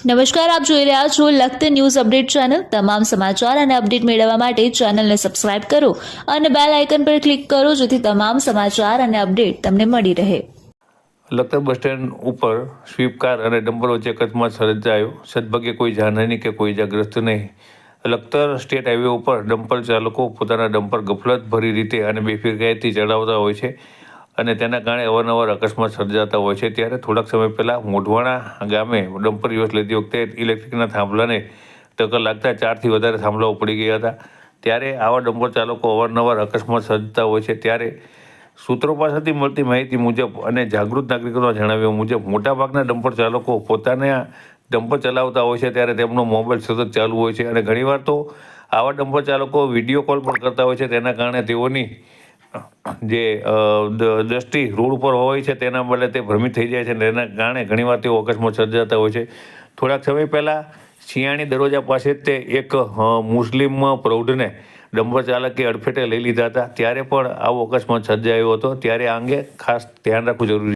નમસ્કાર, આપ જોઈ રહ્યા છો લખત ન્યૂઝ અપડેટ ચેનલ। તમામ સમાચાર અને અપડેટ મેળવવા માટે ચેનલને સબસ્ક્રાઇબ કરો અને બેલ આઇકન પર ક્લિક કરો જેથી તમામ સમાચાર અને અપડેટ તમને મળી રહે। લખતર બસ સ્ટેન્ડ ઉપર સ્વીપ કાર અને ડમ્પર વચ્ચે અકસ્માત સર્જાયો। સદભાગ્યે કોઈ જાનહાની કે કોઈ ઇજાગ્રસ્ત નહીં। લખતર સ્ટેટ હાઈવે ઉપર ડમ્પર ચાલકો પોતાના ડમ્પર ગફલત ભરી રીતે અને બેફિકરાઈથી ચલાવતા હોય છે અને તેના કારણે અવારનવાર અકસ્માત સર્જાતા હોય છે। ત્યારે થોડાક સમય પહેલાં મોઢવાણા ગામે ડમ્પર યુવસ લેતી વખતે ઇલેક્ટ્રિકના થાંભલાને ટક્કર લાગતા 4થી વધારે થાંભલાઓ પડી ગયા હતા। ત્યારે આવા ડમ્પર ચાલકો અવારનવાર અકસ્માત સર્જતા હોય છે। ત્યારે સૂત્રો પાસેથી મળતી માહિતી મુજબ અને જાગૃત નાગરિકોના જણાવ્યા મુજબ મોટાભાગના ડમ્પર ચાલકો પોતાના ડમ્પર ચલાવતા હોય છે ત્યારે તેમનો મોબાઈલ સતત ચાલુ હોય છે અને ઘણીવાર તો આવા ડમ્પર ચાલકો વિડીયો કોલ પણ કરતા હોય છે। તેના કારણે તેઓની જે દ્રષ્ટિ રોડ ઉપર હોય છે તેના બદલે તે ભ્રમિત થઈ જાય છે અને તેના કારણે ઘણીવાર તેઓ અકસ્માત સર્જાતા હોય છે। થોડાક સમય પહેલાં શિયાળી દરવાજા પાસે જ તે એક મુસ્લિમ પ્રૌઢને ડમ્પર ચાલકે અડફેટે લઈ લીધા હતા। ત્યારે પણ આવો અકસ્માત સર્જાયો હતો। ત્યારે આ અંગે ખાસ ધ્યાન રાખવું જરૂરી છે।